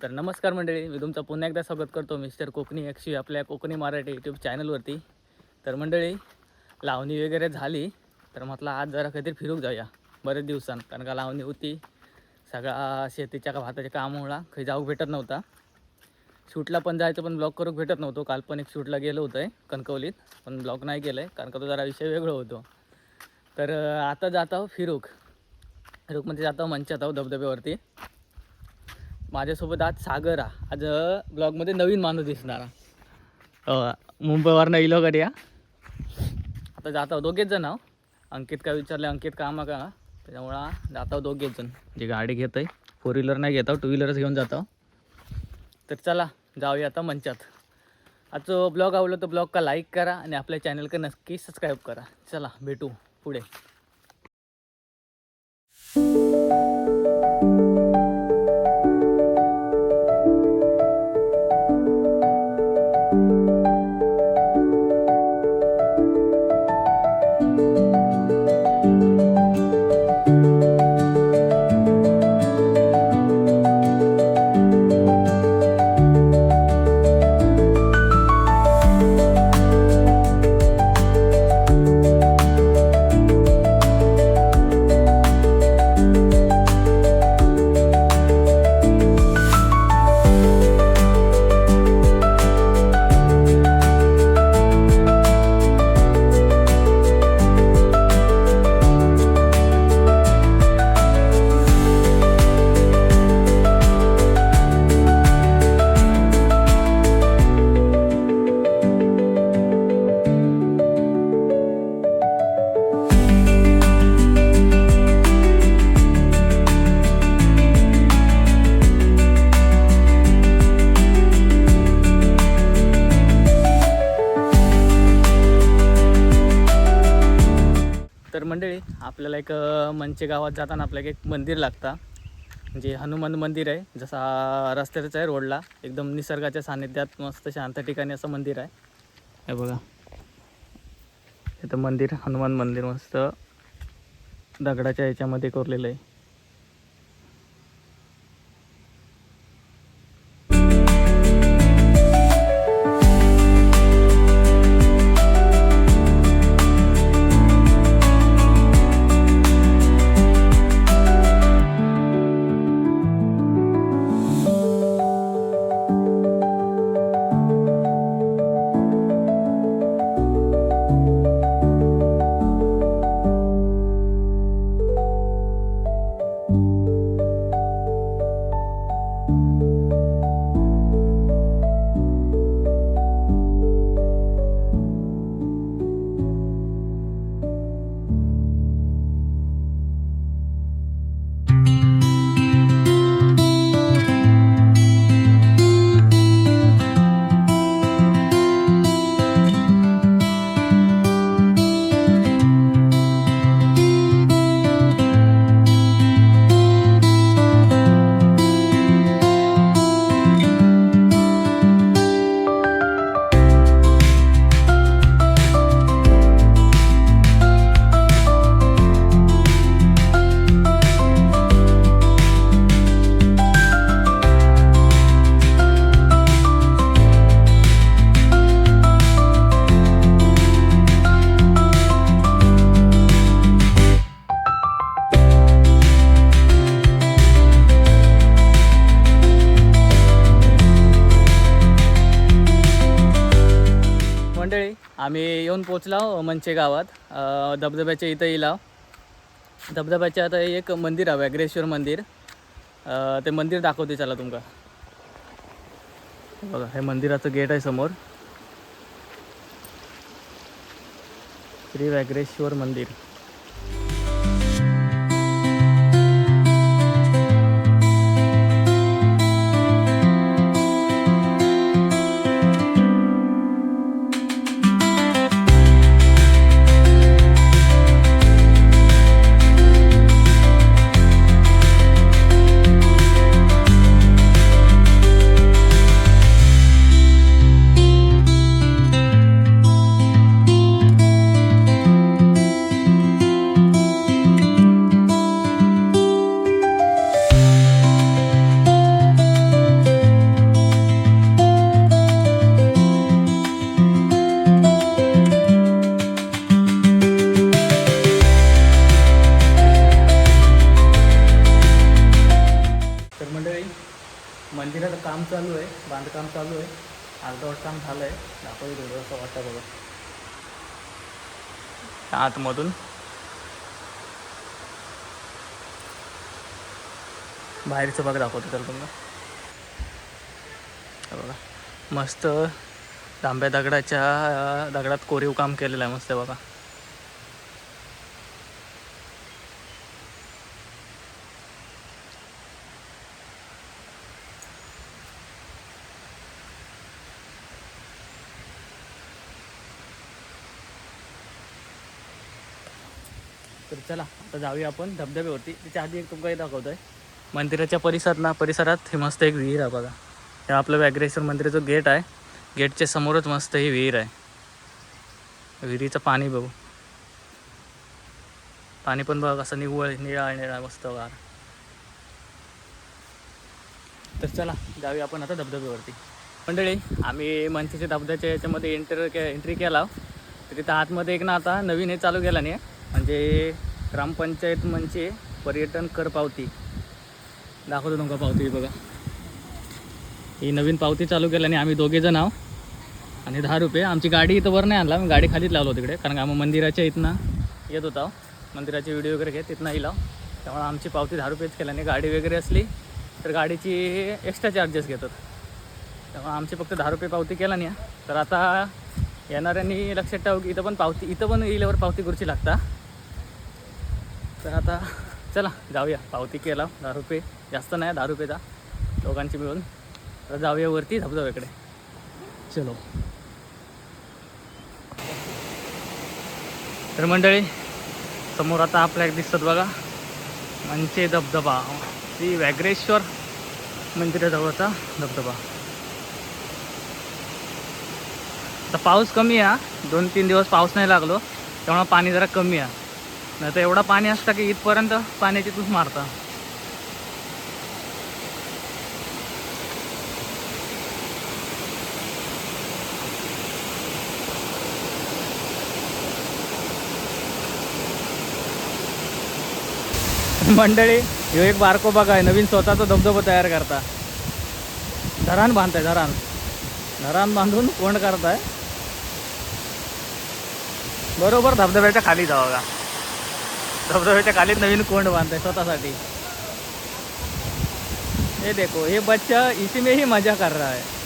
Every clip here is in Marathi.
तर नमस्कार मंडळी, मी तुमचं पुन्हा एकदा स्वागत करतो मिस्टर कोकणी एक्शी आपल्या कोकणी मराठी यूट्यूब चॅनलवरती. तर मंडळी, लावणी वगैरे झाली तर म्हटलं आज जरा काहीतरी फिरून जाऊया बरेच दिवसांत. कारण का लावणी होती, सगळा शेतीच्या का भाताच्या कामामुळं काही जाऊ भेटत नव्हता. शूटला पण जायचं पण ब्लॉग करू भेटत नव्हतो. काल्पनिक शूटला गेलो होतो कणकवलीत, पण ब्लॉग नाही केलं आहे कारण का तो जरा विषय वेगळं होतो. तर आता जात आहो फिरूक म्हणजे जात आहो मंचात आहो धबधब्यावरती. माझ्यासोबत आज सागर आज ब्लॉगमध्ये नवीन माणूस दिसणारा. मुंबईवरनं इलो कधी आता जात आहो दोघेच जण आहो. अंकित काय विचारले, अंकित कामा का, त्याच्यामुळं जात आहो दोघेच जण. जे गाडी घेत आहे, 4 व्हीलर नाही घेत आहो, 2 व्हीलरच घेऊन जात आहो. तर चला जाऊया आता मंचात. आजचा ब्लॉग आवडला तर ब्लॉग का लाईक करा आणि आपल्या चॅनलला नक्की सबस्क्राईब करा. चला भेटू पुढे. तर मंडळी, आपल्याला एक मंचे गावात जाताना आपल्याला एक मंदिर लागतं, म्हणजे हनुमान मंदिर आहे. जसा रस्त्याच आहे रोडला, एकदम निसर्गाच्या सानिध्यात मस्त शांत ठिकाणी असं मंदिर आहे. हे बघा, इथं मंदिर, हनुमान मंदिर मस्त दगडाच्या ह्याच्यामध्ये कोरलेलं आहे. मंडळी, आम्ही येऊन पोचलो मंचे गावात. धबधब्याच्या इथं येईल. धबधब्याच्या आता एक मंदिर आहे, व्याघ्रेश्वर मंदिर. ते मंदिर दाखवते चला तुमका. बघा, हे मंदिराचं गेट आहे समोर, श्री व्याघ्रेश्वर मंदिर. मंदिराचं काम चालू आहे, बांधकाम चालू आहे. अर्धवट काम झालं आहे. दाखवतो थोडं असं वाटतं बघा आतमधून. बाहेरचं भाग दाखवतो तर तुम्हाला. बघा मस्त तांब्या दगडात कोरीव काम केलेलं आहे मस्त बघा. तर चला आता जाऊया आपण धबधब्यावरती. त्याच्या आधी एक तुम्हाला दाखवतो आहे. मंदिराच्या परिसरात हे मस्त एक विहीर आहे बघा. हे आपलं व्याघ्रेश्वर मंदिराचं गेट आहे. गेटच्या समोरच मस्त ही विहीर आहे. विहिरीचं पाणी बघू. पाणी पण बघा कसं निळा मस्त बघा. तर चला जाऊया आपण आता धबधब्यावरती. मंडळी आम्ही मंचेच्या धबधब्याच्या याच्यामध्ये एंट्री केला. तर तिथं आतमध्ये एक ना आता नवीन हे चालू केला नाही, म्हणजे ग्रामपंचायत मंचे पर्यटन कर पावती. दाखवतो तुमका पावती बघा. ही नवीन पावती चालू केल्याने आम्ही दोघेजण आहो आणि 10 रुपये. आमची गाडी इथं वर नाही आणला, मी गाडी खालीच लावलो तिकडे, कारण आम्ही मंदिराच्या इथनं येत होता. मंदिराचे व्हिडिओ वगैरे घेत तिथनं लाव. त्यामुळे आमची पावती 10 रुपयेच केल्याने. गाडी वगैरे असली तर गाडीची एक्स्ट्रा चार्जेस घेतात. त्यामुळे आमची फक्त 10 रुपये पावती केला नाही. तर आता येणाऱ्यांनी लक्षात ठेवू की इथं पण इल्यावर पावती करूची लागता. तर आता चला जाऊया. पावती केला 10 रुपये, जास्त नाही 10 रुपयेचा दोघांची मिळून. तर जाऊया वरती धबधब्याकडे. चलो. तर मंडळी समोर आता आपल्या एक दिसतात बघा मंचे धबधबा. श्री व्याघ्रेश्वर मंदिराजवळचा धबधबा. आता पाऊस कमी आहे, 2-3 दिवस पाऊस नाही लागलो, त्यामुळे पाणी जरा कमी आहे. नाही तर एवढा पाणी असतं की इथपर्यंत पाण्याची तूच मारता. मंडळी ह्यो एक बारको बघा आहे, नवीन स्वतःचा धबधबा तयार करता. धरण बांधताय, धरण बांधून कोंड करताय. बरोबर धबधब्याच्या खाली जावं का. धबधब्याच्या खाली नवीन कोंड बांधताय स्वतःसाठी. हे देखो हे बच्चा इसी में ही मजा कर रहा है.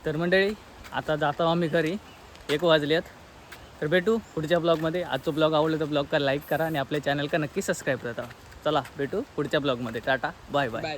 तर मंडळी आता जातो आम्ही घरी, 1 वाजलेत. तर भेटू पुढच्या ब्लॉगमध्ये. आजचा ब्लॉग आवडला तर ब्लॉग का लाईक करा आणि आपल्या चॅनल का नक्की सबस्क्राईब करा. चला भेटू पुढच्या ब्लॉगमध्ये. Ta-ta bye bye.